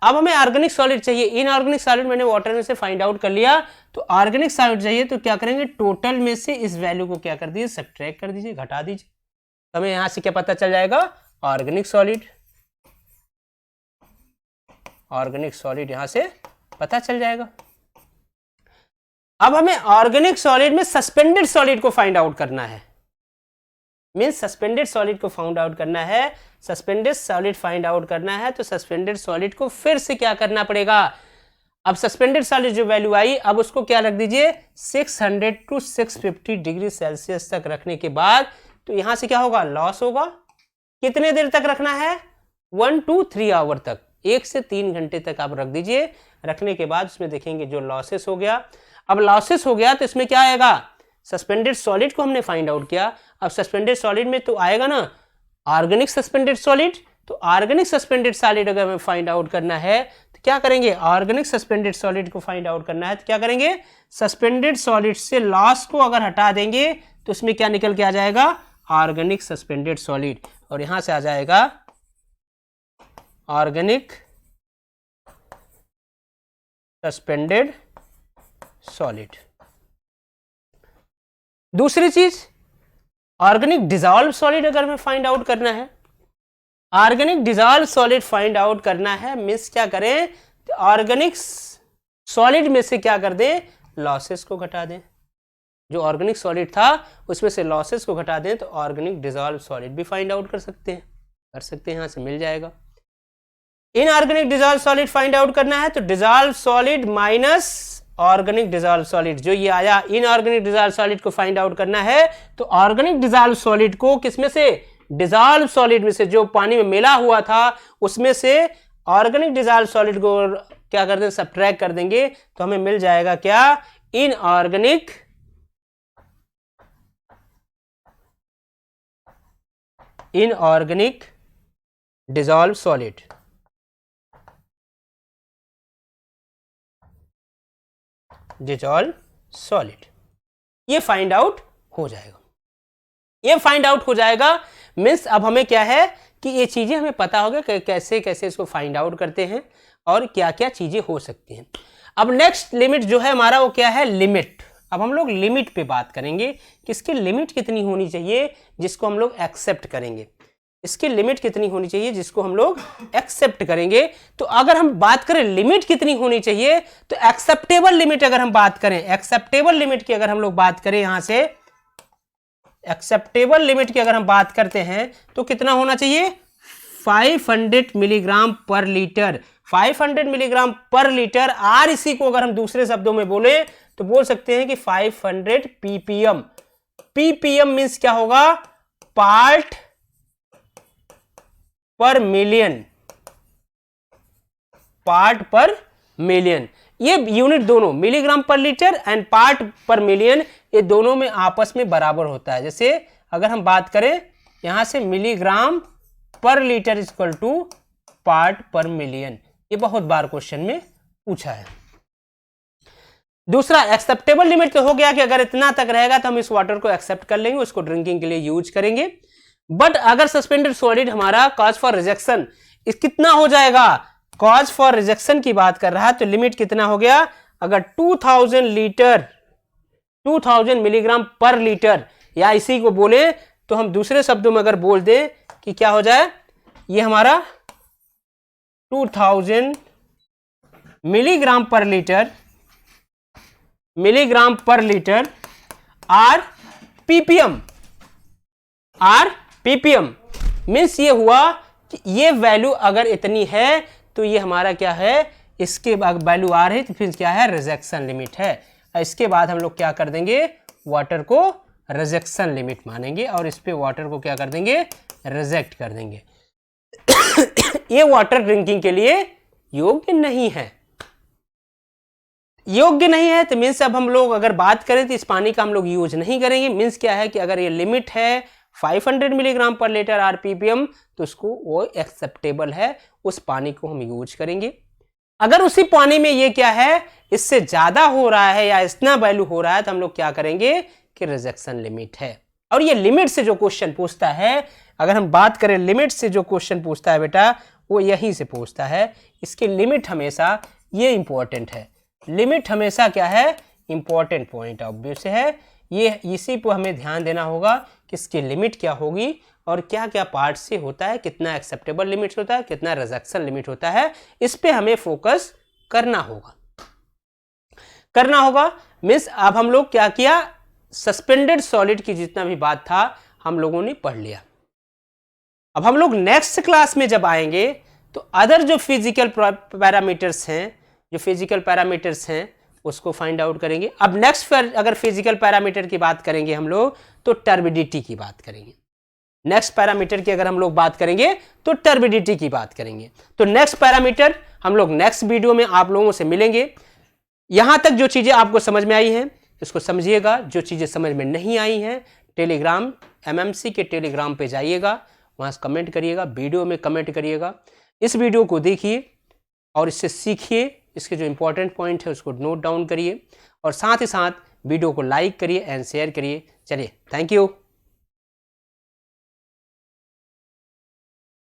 अब हमें ऑर्गेनिक सॉलिड चाहिए, इनऑर्गेनिक सॉलिड मैंने वाटर में से फाइंड आउट कर लिया, तो ऑर्गेनिक सॉलिड चाहिए तो क्या करेंगे, टोटल में से इस वैल्यू को क्या कर दीजिए, सब्ट्रैक्ट कर दीजिए, घटा दीजिए, तो हमें यहां से क्या पता चल जाएगा, ऑर्गेनिक सॉलिड, ऑर्गेनिक सॉलिड यहां से पता चल जाएगा। अब हमें ऑर्गेनिक सॉलिड में सस्पेंडेड सॉलिड को फाइंड आउट करना है, मींस सस्पेंडेड सॉलिड को फाइंड आउट करना है, सस्पेंडेड सॉलिड फाइंड आउट करना है तो सस्पेंडेड सॉलिड को फिर से क्या करना पड़ेगा। अब सस्पेंडेड सॉलिड जो वैल्यू आई, अब उसको क्या रख दीजिए, 600 टू 650 डिग्री सेल्सियस तक रखने के बाद तो यहां से क्या होगा, लॉस होगा। कितने देर तक रखना है, 1 to 3 आवर तक, 1 से 3 घंटे तक आप रख दीजिए। रखने के बाद उसमें देखेंगे जो लॉसेस हो गया, अब लॉसेस हो गया तो इसमें क्या आएगा, सस्पेंडेड सॉलिड को हमने फाइंड आउट किया। अब सस्पेंडेड सॉलिड में तो आएगा ना ऑर्गेनिक सस्पेंडेड सॉलिड, तो ऑर्गेनिक सस्पेंडेड सॉलिड अगर हमें फाइंड आउट करना है तो क्या करेंगे, ऑर्गेनिक सस्पेंडेड सॉलिड को फाइंड आउट करना है तो क्या करेंगे, सस्पेंडेड सॉलिड से लॉस को अगर हटा देंगे तो उसमें क्या निकल के आ जाएगा, ऑर्गेनिक सस्पेंडेड सॉलिड, और यहां से आ जाएगा ऑर्गेनिक सस्पेंडेड सॉलिड। दूसरी चीज, ऑर्गेनिक डिसॉल्व सॉलिड अगर हमें फाइंड आउट करना है, organic dissolve solid find out करना है, मींस क्या करें, तो ऑर्गेनिक सॉलिड में से क्या कर दें, लॉसेस को घटा दें। जो ऑर्गेनिक सॉलिड था उसमें से लॉसेस को घटा दें तो ऑर्गेनिक डिसॉल्व सॉलिड भी फाइंड आउट कर सकते हैं, यहां से मिल जाएगा। Inorganic dissolve solid find out करना है तो dissolve solid minus organic dissolve solid, जो ये आया इनऑर्गेनिक डिसॉल्व सॉलिड को फाइंड आउट करना है तो ऑर्गेनिक डिसॉल्व सॉलिड को किसमें से, डिसॉल्व सॉलिड में से, जो पानी में मिला हुआ था उसमें से ऑर्गेनिक डिसॉल्व सॉलिड को क्या कर दें, सब्ट्रैक्ट कर देंगे तो हमें मिल जाएगा क्या, inorganic dissolve solid. Dissolve solid ये फाइंड आउट हो जाएगा, ये फाइंड आउट हो जाएगा। मीन्स अब हमें क्या है कि ये चीजें हमें पता होगा कि कैसे कैसे इसको फाइंड आउट करते हैं और क्या क्या चीजें हो सकती हैं। अब नेक्स्ट लिमिट जो है हमारा वो क्या है, लिमिट। अब हम लोग लिमिट पे बात करेंगे कि इसकी लिमिट कितनी होनी चाहिए जिसको हम लोग एक्सेप्ट करेंगे, इसकी लिमिट कितनी होनी चाहिए जिसको हम लोग एक्सेप्ट करेंगे। तो अगर हम बात करें लिमिट कितनी होनी चाहिए तो एक्सेप्टेबल लिमिट अगर हम बात करें, एक्सेप्टेबल लिमिट की अगर हम लोग बात करें, यहां से एक्सेप्टेबल लिमिट की अगर हम बात करते हैं तो कितना होना चाहिए, 500 मिलीग्राम पर लीटर। 500 मिलीग्राम पर लीटर। आर इसी को अगर हम दूसरे शब्दों में बोले तो बोल सकते हैं कि 500 ppm। ppm मीन्स क्या होगा, पार्ट पर मिलियन, पार्ट पर मिलियन। ये यूनिट दोनों मिलीग्राम पर लीटर एंड पार्ट पर मिलियन, ये दोनों में आपस में बराबर होता है। जैसे अगर हम बात करें यहां से मिलीग्राम पर लीटर इक्वल टू पार्ट पर मिलियन, ये बहुत बार क्वेश्चन में पूछा है। दूसरा एक्सेप्टेबल लिमिट तो हो गया कि अगर इतना तक रहेगा तो हम इस वाटर को एक्सेप्ट कर लेंगे, उसको ड्रिंकिंग के लिए यूज करेंगे। बट अगर सस्पेंडेड सॉलिड हमारा कॉज फॉर रिजेक्शन इस कितना हो जाएगा, कॉज फॉर रिजेक्शन की बात कर रहा है तो लिमिट कितना हो गया, अगर 2000 लीटर 2000 मिलीग्राम पर लीटर, या इसी को बोले तो हम दूसरे शब्दों में अगर बोल दें कि क्या हो जाए, ये हमारा 2000 मिलीग्राम पर लीटर आर पीपीएम मीन्स ये हुआ कि ये वैल्यू अगर इतनी है तो ये हमारा क्या है, इसके बाद वैल्यू आ रही तो फिर क्या है, रिजेक्शन लिमिट है। इसके बाद हम लोग क्या कर देंगे, वाटर को रिजेक्शन लिमिट मानेंगे और इस पे वाटर को क्या कर देंगे, रिजेक्ट कर देंगे। ये वाटर ड्रिंकिंग के लिए योग्य नहीं है, योग्य नहीं है तो मीन्स अब हम लोग अगर बात करें तो इस पानी का हम लोग यूज नहीं करेंगे। मीन्स क्या है कि अगर ये लिमिट है 500 मिलीग्राम पर लीटर आरपीपीएम तो उसको वो एक्सेप्टेबल है, उस पानी को हम यूज करेंगे। अगर उसी पानी में ये क्या है, इससे ज्यादा हो रहा है या इतना वैल्यू हो रहा है तो हम लोग क्या करेंगे कि रिजेक्शन लिमिट है। और ये लिमिट से जो क्वेश्चन पूछता है, अगर हम बात करें लिमिट से जो क्वेश्चन पूछता है बेटा, वो यहीं से पूछता है। इसकी लिमिट हमेशा ये इंपॉर्टेंट है, लिमिट हमेशा क्या है, इंपॉर्टेंट पॉइंट ऑफ व्यू से है। ये इसी पर हमें ध्यान देना होगा कि इसकी लिमिट क्या होगी और क्या क्या पार्ट से होता है, कितना एक्सेप्टेबल लिमिट होता है, कितना रिजेक्शन लिमिट होता है, इस पे हमें फोकस करना होगा। मीन्स अब हम लोग क्या किया, सस्पेंडेड सॉलिड की जितना भी बात था हम लोगों ने पढ़ लिया। अब हम लोग नेक्स्ट क्लास में जब आएंगे तो अदर जो फिजिकल पैरामीटर्स हैं उसको फाइंड आउट करेंगे। अब नेक्स्ट अगर फिजिकल पैरामीटर की बात करेंगे हम लोग तो टर्बिडिटी की बात करेंगे। नेक्स्ट पैरामीटर की अगर हम लोग बात करेंगे तो टर्बिडिटी की बात करेंगे। तो नेक्स्ट पैरामीटर हम लोग नेक्स्ट वीडियो में आप लोगों से मिलेंगे। यहां तक जो चीजें आपको समझ में आई हैं इसको समझिएगा, जो चीजें समझ में नहीं आई हैं टेलीग्राम एमएमसी के टेलीग्राम पे जाइएगा, वहां से कमेंट करिएगा, वीडियो में कमेंट करिएगा। इस वीडियो को देखिए और इससे सीखिए, इसके जो इंपॉर्टेंट पॉइंट है उसको नोट डाउन करिए और साथ ही साथ वीडियो को लाइक करिए एंड शेयर करिए। चलिए, थैंक यू।